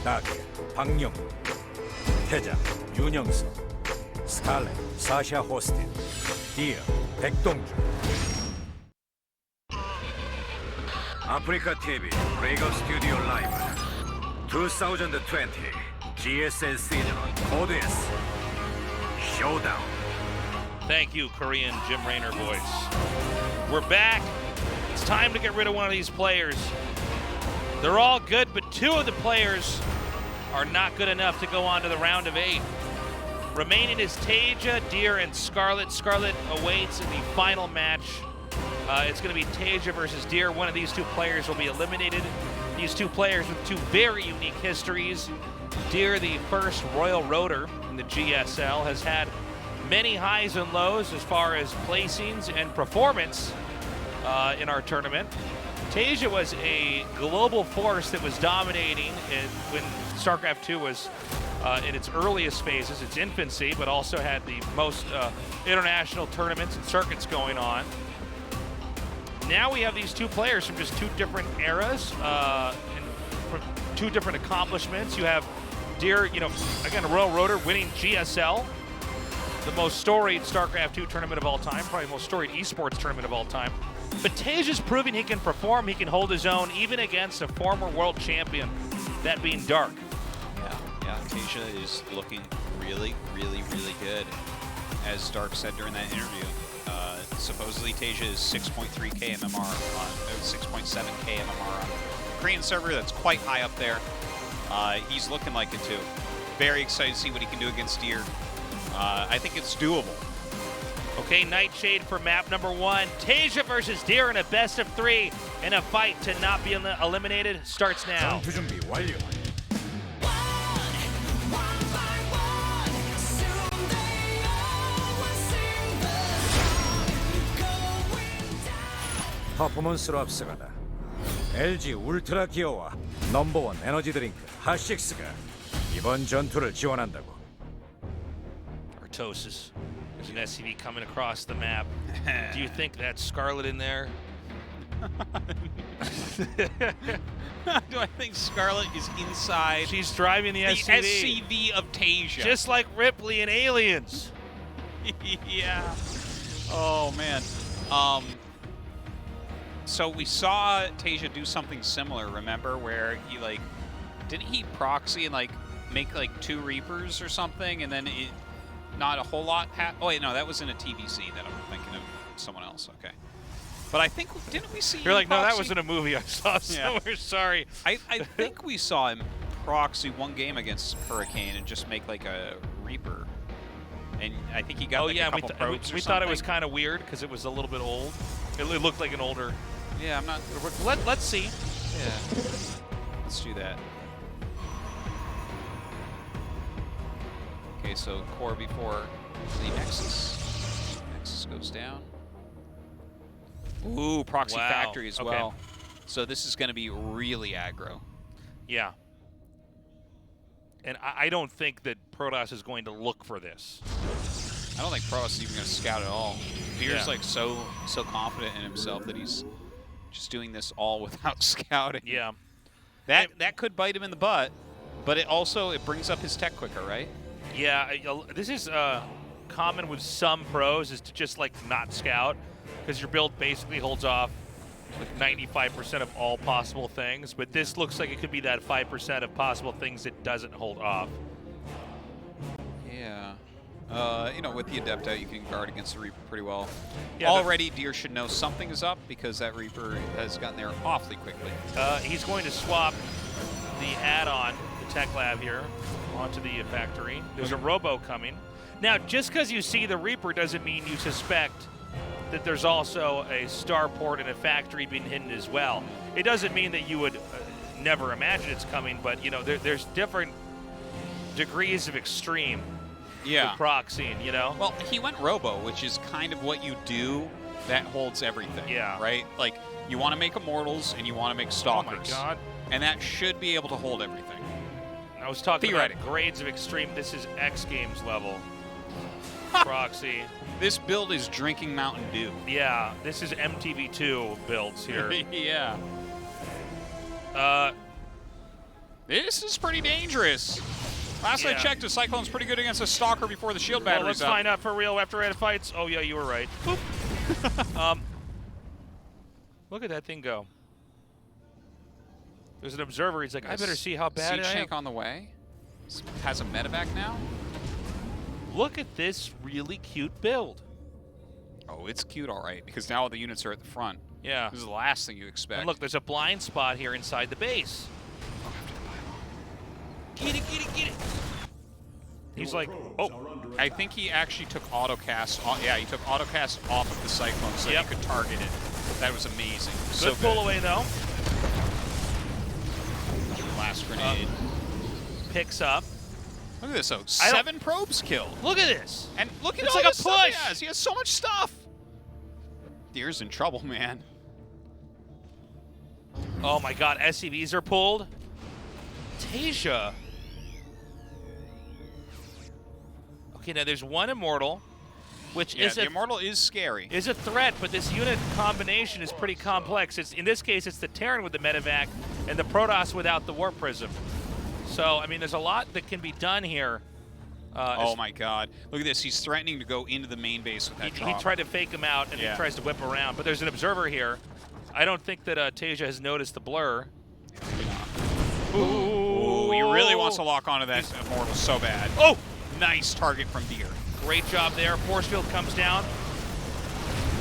다크, 박영우, 태자, 윤영석, 스칼렛, 사샤 호스틴, 디어, 백동준. 아프리카 TV 레이거 스튜디오 라이브 2020 GSL 시즌 코드 S 쇼다운. Thank you, Korean Jim Raynor voice. We're back. It's time to get rid of one of these players. They're all good, but two of the players are not good enough to go on to the round of 8. Remaining is TaeJa, Deer, and Scarlett. Scarlett awaits in the final match. It's going to be TaeJa versus Deer. One of these two players will be eliminated. These two players with two very unique histories. Deer, the first Royal Roader in the GSL, has had many highs and lows as far as placings and performance in our tournament. TaeJa was a global force that was dominating when StarCraft 2 was in its earliest phases, its infancy, but also had the most international tournaments and circuits going on. Now we have these two players from just two different eras and from two different accomplishments. You have Deer, again, a Royal Roader winning GSL, the most storied StarCraft 2 tournament of all time, probably the most storied esports tournament of all time. But TaeJa's proving he can perform, he can hold his own, even against a former world champion, that being Dark. Yeah, TaeJa is looking really, really, really good. As Dark said during that interview, supposedly TaeJa is 6.3k MMR on 6.7k MMR on Korean server. That's quite high up there. He's looking like it too. Very excited to see what he can do against Deer. I think it's doable. Okay, Nightshade for map number 1. TaeJa versus Deer in a best of 3 in a fight to not be eliminated starts now. 전투 준비 완료. 퍼포먼스로 앞서가다 LG 울트라 기어와 넘버원 에너지 드링크 핫식스가 이번 전투를 지원한다고. Artosis. There's an SCV coming across the map. Do you think that's Scarlett in there? Do I think Scarlett is inside? She's driving the SCV. SCV of TaeJa. Just like Ripley in Aliens. Yeah. Oh, man. So we saw TaeJa do something similar, remember, where he, didn't he proxy and, make, 2 Reapers or something, and then not a whole lot oh, wait, no, that was in a TVC that I'm thinking of someone else, okay. But I think, didn't we see You're him like, no, proxy? that was in a movie I saw somewhere, sorry. I think we saw him proxy one game against Hurricane and just make, a Reaper. And I think he got, a couple probes we thought it was kind of weird because it was a little bit old. It looked like an older... Yeah, I'm not... Let's see. Yeah. Let's do that. Okay, so core before the Nexus. Nexus goes down. Ooh, Proxy Factory as well. So this is going to be really aggro. Yeah. And I don't think that Protoss is going to look for this. I don't think Protoss is even going to scout at all. Deer's so confident in himself that he's just doing this all without scouting. Yeah. That could bite him in the butt, but it brings up his tech quicker, right? Yeah, this is common with some pros, is to just not scout, because your build basically holds off 95% of all possible things, but this looks like it could be that 5% of possible things it doesn't hold off. Yeah. With the Adept out, you can guard against the Reaper pretty well. Yeah, already, Deer should know something is up because that Reaper has gotten there awfully quickly. He's going to swap the add-on, the Tech Lab here, onto the factory. There's a Robo coming. Now, just because you see the Reaper doesn't mean you suspect that there's also a starport and a factory being hidden as well. It doesn't mean that you would never imagine it's coming, but there's different degrees of extreme. Yeah. With proxying, Well, he went Robo, which is kind of what you do that holds everything. Yeah. Right? You want to make Immortals and you want to make Stalkers. Oh my God. And that should be able to hold everything. I was talking about grades of extreme. This is X Games level. Proxy. This build is drinking Mountain Dew. Yeah, this is MTV2 builds here. Yeah. This is pretty dangerous. Last I checked, a Cyclone's pretty good against a Stalker before the shield battery's let's up. find out for real after Red fights. Oh, yeah, you were right. Boop. Look at that thing go. There's an observer. He's like, I better see how bad Siege I am. tank on the way. Has a medevac now. Look at this really cute build. Oh, it's cute, all right, because now all the units are at the front. Yeah. This is the last thing you expect. And look, there's a blind spot here inside the base. Get it, get it, get it. He's like, oh. I think he actually took autocast. Yeah, he took autocast off of the Cyclone so he could target it. That was amazing. Good pull away, though. Last grenade. Picks up. Look at this, though. 7 probes killed. Look at this. And look at it's all like this a stuff push. he has. He has so much stuff. Deer's in trouble, man. Oh my God, SCVs are pulled. TaeJa. Okay, now there's one Immortal, which is the Immortal is scary. Is a threat, but this unit combination is pretty complex. It's, in this case, it's the Terran with the medevac and the Protoss without the Warp Prism. So, I mean, there's a lot that can be done here. Oh my God. Look at this. He's threatening to go into the main base with that He tried to fake him out, and he tries to whip around. But there's an observer here. I don't think that TaeJa has noticed the blur. Ooh, he really wants to lock onto that Immortal so bad. Oh! Nice target from Deer. Great job there. Force field comes down.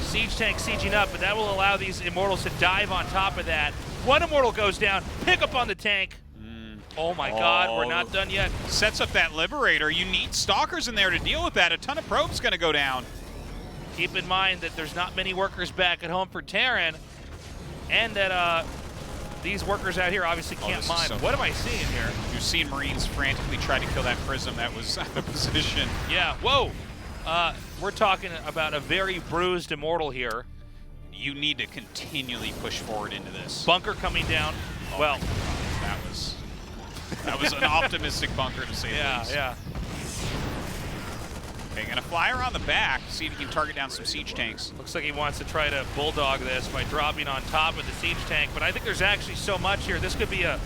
Siege tank sieging up, but that will allow these Immortals to dive on top of that. One Immortal goes down. Pick up on the tank. Oh my God, we're not done yet. Sets up that Liberator. You need Stalkers in there to deal with that. A ton of probes going to go down. Keep in mind that there's not many workers back at home for Terran, and that these workers out here obviously can't mine. So what am I seeing here? You've seen Marines frantically try to kill that Prism that was out of position. Yeah, whoa. We're talking about a very bruised Immortal here. You need to continually push forward into this. Bunker coming down. Oh well, that was an optimistic bunker to say the least. Yeah. Okay, gonna fly around the back, see if he can target down some siege tanks. Looks like he wants to try to bulldog this by dropping on top of the siege tank, but I think there's actually so much here. This could be a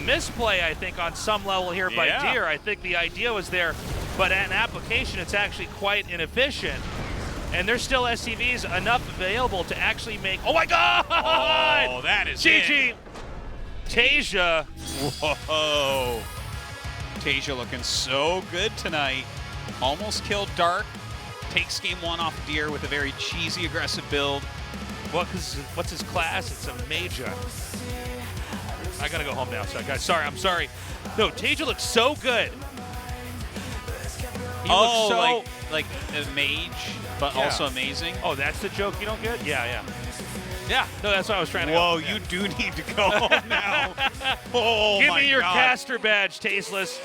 misplay, I think, on some level here by Deer. I think the idea was there, but at an application, it's actually quite inefficient. And there's still SCVs enough available to actually make. Oh my God! Oh, that is GG. TaeJa. Whoa. TaeJa looking so good tonight. Almost killed Dark. Takes game 1 off Deer with a very cheesy, aggressive build. Well, because what's his class? It's a Major. I gotta go home now, so guys. Sorry, I'm sorry. No, TaeJa looks so good. He looks so like a mage, but also amazing. Oh, that's the joke you don't get? Yeah. Yeah, no, that's what I was trying to Whoa, you do need to go home now. Oh, Give me your caster badge, Tasteless.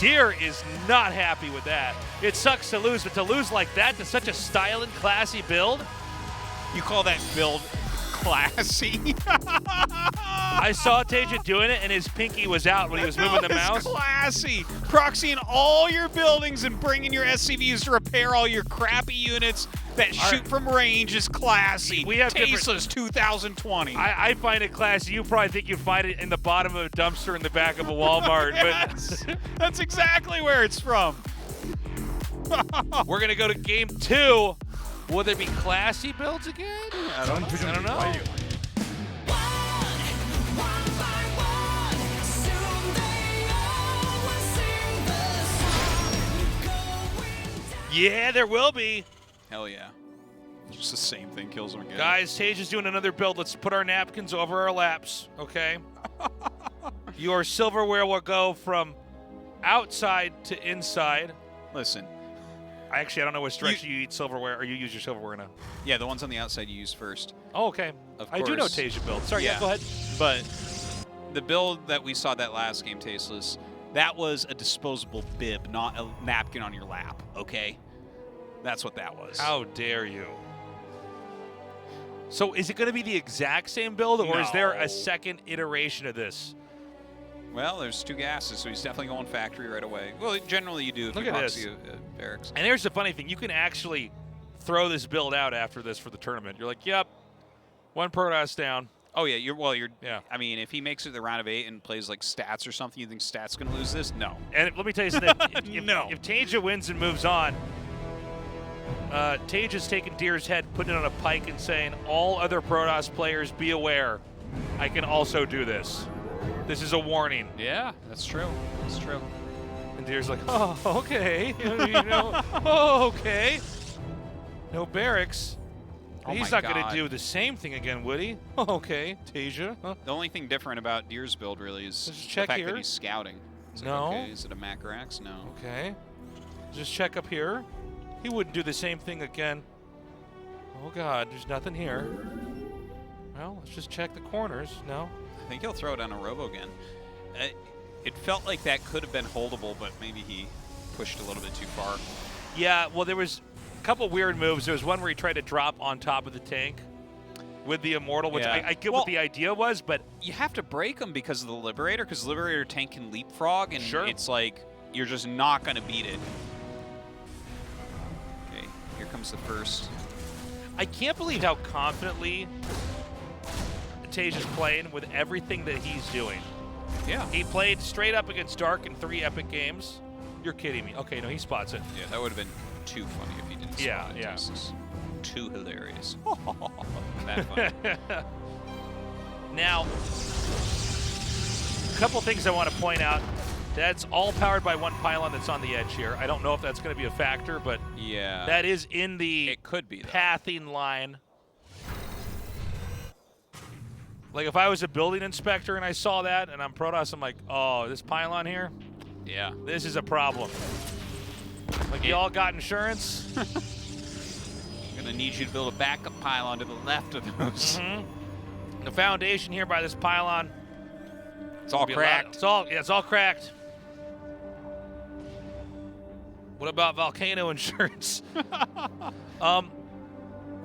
Deer is not happy with that. It sucks to lose, but to lose like that to such a styled and classy build? You call that build classy? I saw TaeJa doing it, and his pinky was out when he was moving the mouse. Classy. Proxying all your buildings and bringing your SCVs to repair all your crappy units that shoot from range is classy. We have Tasteless 2020. I find it classy. You probably think you'd find it in the bottom of a dumpster in the back of a Walmart. Yes, but that's exactly where it's from. We're going to go to game 2. Will there be classy builds again? I don't know. Yeah, there will be. Hell yeah. Just the same thing kills them again. Guys, TaeJa's doing another build. Let's put our napkins over our laps, okay? Your silverware will go from outside to inside. Listen. I don't know which direction you eat silverware, or you use your silverware now. Yeah, the ones on the outside you use first. Oh, okay. I do know TaeJa build. Sorry, go ahead. But the build that we saw that last game, Tasteless, that was a disposable bib, not a napkin on your lap, okay? That's what that was. How dare you? So is it going to be the exact same build, or is there a second iteration of this? Well, there's 2 gases, so he's definitely going factory right away. Well, generally you do if Look you at this. barracks. And here's the funny thing. You can actually throw this build out after this for the tournament. You're like, yep, 1 Protoss down. Oh yeah, you're Yeah. I mean, if he makes it the round of 8 and plays like Stats or something, you think Stats gonna lose this? No. And let me tell you something. No. If TaeJa wins and moves on, TaeJa's taking Deer's head, putting it on a pike, and saying, "All other Protoss players, be aware. I can also do this. This is a warning." Yeah, that's true. That's true. And Deer's like, "Oh, okay. Oh, okay. No barracks. Oh He's my not going God. to do the same thing again, would he? Oh, okay, TaeJa. Huh? The only thing different about Deer's build really is Just the check fact here. that he's scouting. It's like, No. okay, is it a Macrax? No. Okay. Just check up here. He wouldn't do the same thing again. Oh, God, there's nothing here. Well, let's just check the corners. No. I think he'll throw it on a Robo again. It felt like that could have been holdable, but maybe he pushed a little bit too far. Yeah, well, there was a couple weird moves. There was one where he tried to drop on top of the tank with the Immortal, which Yeah. I get Well, what the idea was, but you have to break him because of the Liberator, because the Liberator tank can leapfrog, and Sure. it's like you're just not going to beat it. Okay, here comes the first. I can't believe how confidently TaeJa's playing with everything that he's doing. Yeah. He played straight up against Dark in 3 epic games. You're kidding me. Okay, no, he spots it. Yeah, that would have been too funny if he didn't Yeah, spot it. yeah. This is too hilarious. That funny. Now, a couple things I want to point out. That's all powered by one pylon that's on the edge here. I don't know if that's going to be a factor, but Yeah. that is in the It could be, though. pathing line. Like, if I was a building inspector and I saw that and I'm Protoss, I'm like, oh, this pylon here, Yeah. this is a problem. Like, you all got insurance? I'm going to need you to build a backup pylon to the left of those. Mm-hmm. The foundation here by this pylon, It's all be a lot- cracked. It's all cracked. What about volcano insurance? Well,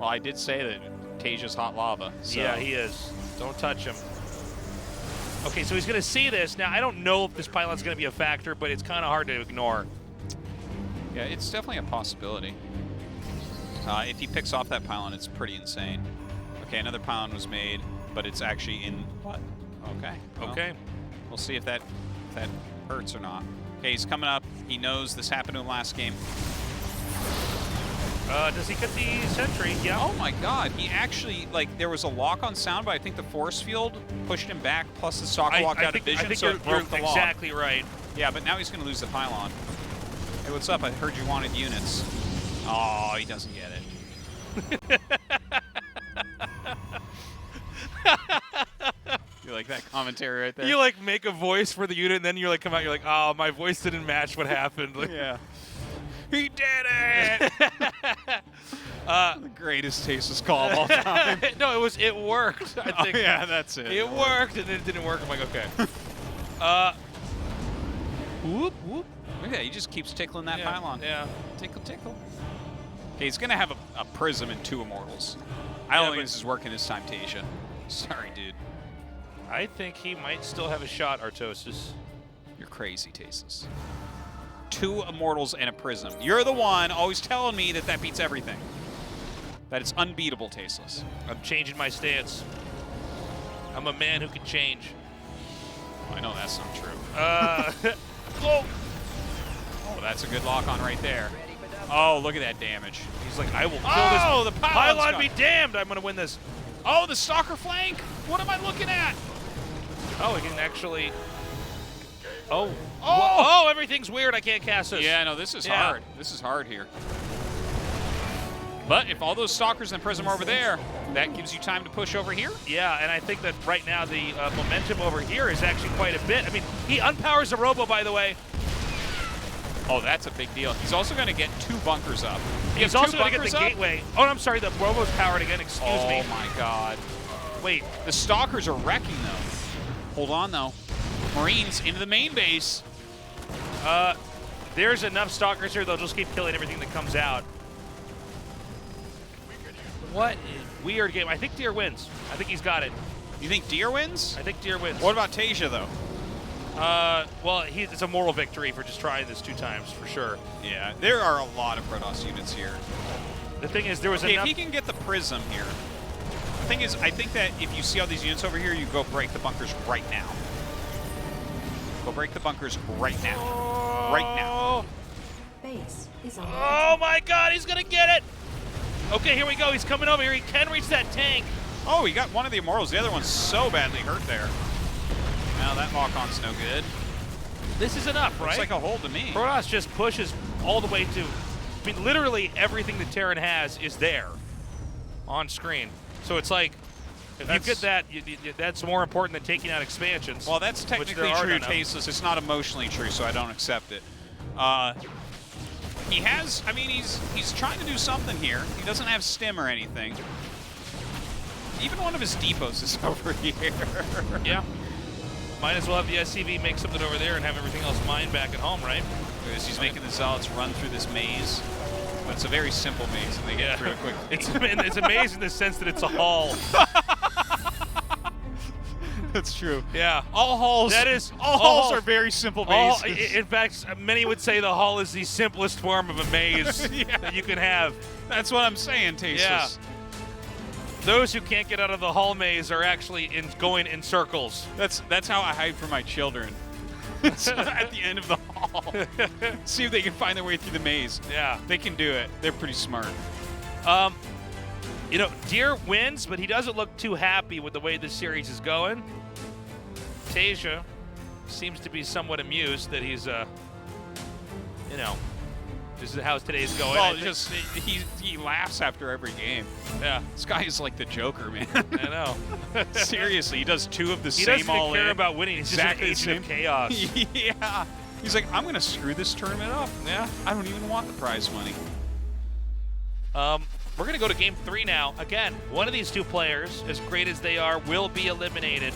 I did say that TaeJa's hot lava. So. Yeah, he is. Don't touch him. Okay, so he's going to see this. Now, I don't know if this pylon's going to be a factor, but it's kind of hard to ignore. Yeah, it's definitely a possibility. If he picks off that pylon, it's pretty insane. Okay, another pylon was made, but it's actually in what? Okay. Well, Okay. We'll see if that hurts or not. Okay, he's coming up. He knows this happened to him last game. Does he get the sentry? Yeah. Oh my God! He actually, like, there was a lock on sound, but I think the force field pushed him back. Plus the stalker walked out of vision, I think so you're, it broke the lock. exactly right. Yeah, but now he's going to lose the pylon. Hey, what's up? I heard you wanted units. Oh, he doesn't get it. You like that commentary right there? You like make a voice for the unit, and then you're like, come out. You're like, oh, my voice didn't match what happened. Like, Yeah. he did it. The greatest tasteless call of all time. No, it worked. I think. Oh, yeah, that's it. It worked, and then it didn't work. I'm like, okay. Whoop whoop. Look at that. He just keeps tickling that Yeah, pylon. yeah. Tickle, tickle. Okay, he's going to have a prism and 2 immortals. I don't Yeah, think but- this is working this time, TaeJa. Sorry, dude. I think he might still have a shot, Artosis. You're crazy, Tasteless. 2 immortals and a prism. You're the one always telling me that that beats everything. That it's unbeatable, Tasteless. I'm changing my stance. I'm a man who can change. I know that's not true. Oh, Oh, that's a good lock on right there. Oh, look at that damage. he's like, I will kill Oh, this. the pylon be damned! I'm gonna win this. Oh, the stalker flank. What am I looking at? Oh, he can actually. Oh. Oh! Oh, everything's weird. I can't cast this. Yeah, no, this is Yeah. hard. This is hard here. But if all those stalkers and prism are over there, that gives you time to push over here. Yeah, and I think that right now the momentum over here is actually quite a bit. I mean, he unpowers the Robo, by the way. Oh, that's a big deal. He's also going to get 2 bunkers up. He He's has also 2 going to get bunkers the up? gateway. Oh, I'm sorry. The Robo's powered again. Excuse me. Oh my God. Wait. The stalkers are wrecking though. Hold on though. Marines into the main base. There's enough stalkers here. They'll just keep killing everything that comes out. What a weird game. I think Deer wins. I think he's got it. You think Deer wins? I think Deer wins. What about TaeJa though? Well, it's a moral victory for just trying this 2 times, for sure. Yeah, there are a lot of Protoss units here. The thing is, there was Okay, if enough. he can get the prism here, thing is, I think that if you see all these units over here, you go break the bunkers right now. Go break the bunkers right now. Right now. Base is on. Oh my God, he's gonna get it! Okay, here we go. He's coming over here. He can reach that tank. Oh, he got one of the Immortals. The other one's so badly hurt there. Now that lock-on's no good. This is enough, right? Looks like a hold to me. Protoss just pushes all the way to. I mean, literally everything that Terran has is there on screen. So it's like, if you get that, that's more important than taking out expansions. Well, that's technically true, Tasteless. It's not emotionally true, so I don't accept it. He has, I mean, he's trying to do something here. He doesn't have stim or anything. Even one of his depots is over here. Yeah. Might as well have the SCV make something over there and have everything else mined back at home, right? Because he's making the Zealots run through this maze. But it's a very simple maze, and they get through it quickly. It's amazing in the sense that it's a hall. That's true. Yeah. All halls. That is. All halls are very simple mazes. In fact, many would say the hall is the simplest form of a maze that you can have. That's what I'm saying, Tasteless. Yeah. Those who can't get out of the hall maze are actually going in circles. That's how I hide from my children. At the end of the hall. See if they can find their way through the maze. Yeah. They can do it. They're pretty smart. You know, Deer wins, but he doesn't look too happy with the way this series is going. TaeJa seems to be somewhat amused that he's, you know, this is how today's going. Well, just he laughs after every game. Yeah. This guy is like the Joker, man. I know. Seriously, he does two of the He same doesn't all care in. about winning. He's Exactly just an agent of chaos. Yeah. He's like, I'm going to screw this tournament up. Yeah. I don't even want the prize money. We're going to go to game 3 now. Again, one of these two players, as great as they are, will be eliminated.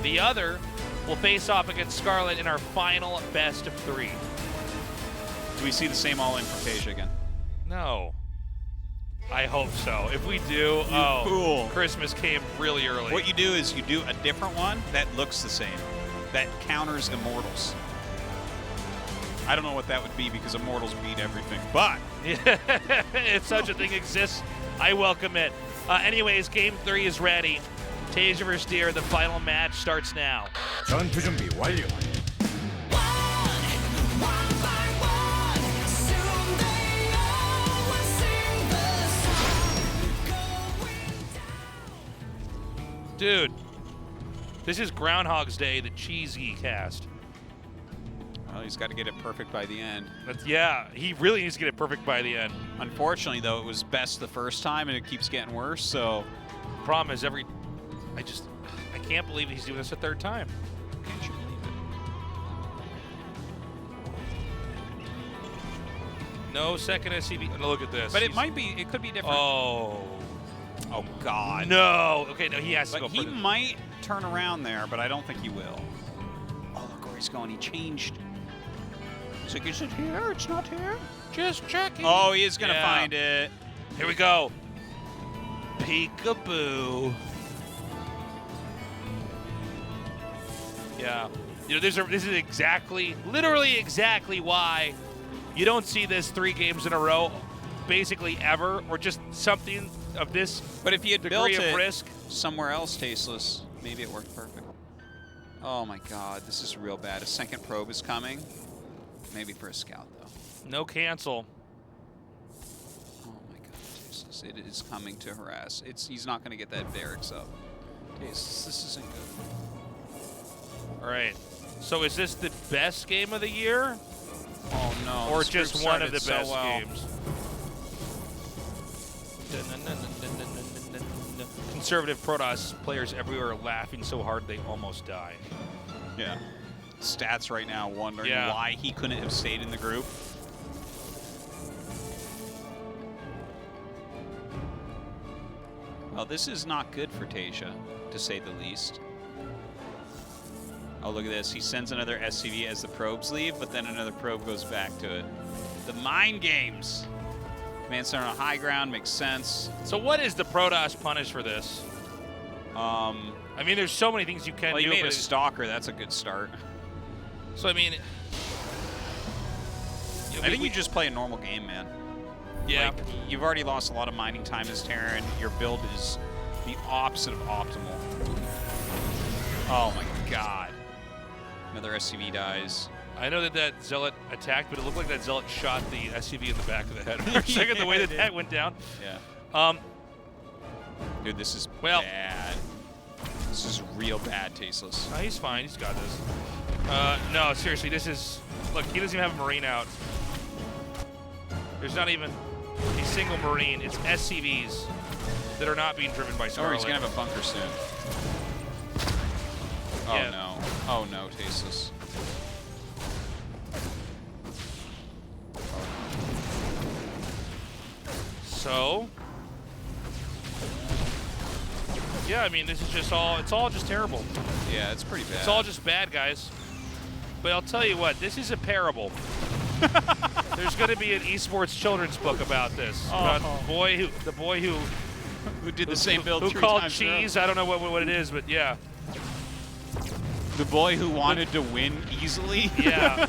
The other will face off against Scarlett in our final best of 3. Do we see the same all-in from TaeJa again? No. I hope so. If we do, fool. Christmas came really early. What you do is you do a different one that looks the same, that counters Immortals. I don't know what that would be because Immortals beat everything, but if such a thing exists, I welcome it. Anyways, game 3 is ready. TaeJa vs. Deer, the final match starts now. 전투 준비 완료. Dude, this is Groundhog's Day, the cheesy cast. well, he's got to get it perfect by the end. Yeah, he really needs to get it perfect by the end. Unfortunately, though, it was best the first time, and it keeps getting worse, so... Problem is, I can't believe he's doing this a third time. Can't you believe it? No second SCV. No, look at this. But it could be different. Oh. Oh, God. No. Okay, no, he has to But go he for this. might turn around there, but I don't think he will. Oh, look where he's going. He changed. He's like, is it here? It's not here? Just checking. Oh, he is going to Yeah. find it. Here we go. Peekaboo. Yeah. You know, this is exactly, literally exactly why you don't see this 3 games in a row, basically ever, or just something of this But if you had built degree of it risk. somewhere else, Tasteless, maybe it worked perfect. Oh, my God. This is real bad. A second probe is coming. Maybe for a scout, though. No cancel. Oh, my God. Tasteless. It is coming to harass. He's not going to get that barracks up. Tasteless, this isn't good. All right. So is this the best game of the year? Oh, no. Or This group just one of the started best so well. games? Conservative Protoss players everywhere are laughing so hard they almost die. Yeah. Stats right now wondering Yeah. why he couldn't have stayed in the group. Well, this is not good for TaeJa, to say the least. Oh, look at this. He sends another SCV as the probes leave, but then another probe goes back to it. The mind games. Command center on high ground makes sense. So what is the Protoss punish for this? I mean, there's so many things you can Well, do. you made but a stalker. That's a good start. So, I mean... I think you just play a normal game, man. Yeah. Like, you've already lost a lot of mining time as Terran. Your build is The opposite of optimal. Oh my god. Another SCV dies. I know that that Zealot attacked, but it looked like that Zealot shot the SCV in the back of the head for a second, the way that that went down. Yeah. Dude, this is well, bad. This is real bad, Tasteless. No, he's fine. He's got this. No, seriously, this is... Look, he doesn't even have a Marine out. There's not even a single Marine. It's SCVs that are not being driven by Scarlett. Oh, he's going to have a bunker soon. Oh, yeah. no. Oh, no, Tasteless. So... Yeah, I mean, this is just all... It's all just terrible. Yeah, it's pretty bad. It's all just bad, guys. But I'll tell you what, this is a parable. There's going to be an esports children's book about this. About the boy who did the same build who 3 called times cheese. I don't know what it is, but yeah. The boy who wanted to win easily. Yeah.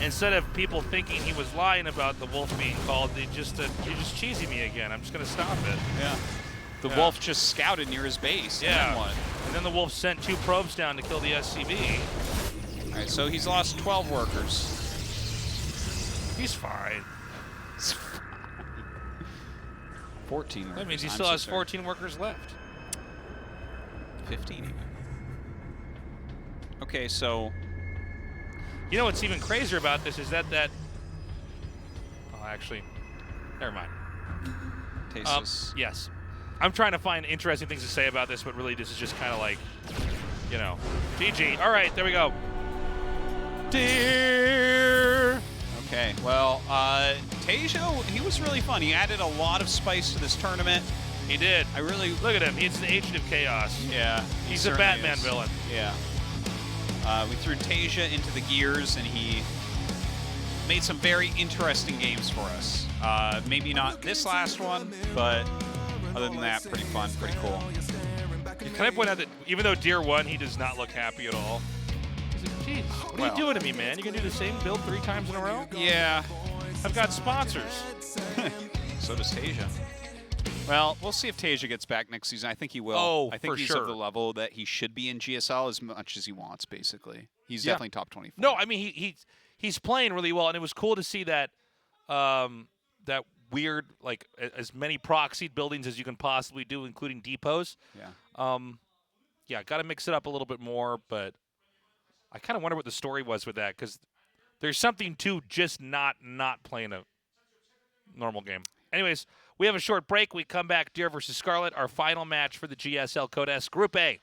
Instead of people thinking he was lying about the wolf being called, you're just cheesy me again. I'm just going to stop it. Yeah. The wolf just scouted near his base. Yeah. And And then the wolf sent 2 probes down to kill the SCV. all right, so he's lost 12 workers. He's fine. 14 workers. That means he I'm still so has sorry. 14 workers left. 15 even. Okay, so... You know what's even crazier about this is that oh, actually, never mind. Tasteless. Yes. I'm trying to find interesting things to say about this, but really this is just kind of like, you know, GG. All right, there we go. Dear. Okay, well, TaeJa, he was really fun. He added a lot of spice to this tournament. He did. I really... Look at him. He's the agent of chaos. Yeah. he He's a certainly Batman is. villain. Yeah. We threw TaeJa into the gears, and he made some very interesting games for us. Maybe not this last one, but other than that, pretty fun, pretty cool. Can I point out that even though Deer won, he does not look happy at all. He's like, geez, what are you doing to me, man? You gonna do the same build 3 times in a row? Yeah. I've got sponsors. So does TaeJa. Well, we'll see if TaeJa gets back next season. I think he will. Oh, I think for he's sure. of the level that he should be in GSL as much as he wants, basically. He's definitely top 24. No, I mean he's playing really well, and it was cool to see that that weird, like, as many proxied buildings as you can possibly do, including depots. Yeah. Yeah, got to mix it up a little bit more, but I kind of wonder what the story was with that, because there's something to just not playing a normal game. Anyways, we have a short break. We come back, Deer versus Scarlett, our final match for the GSL Code S Group A.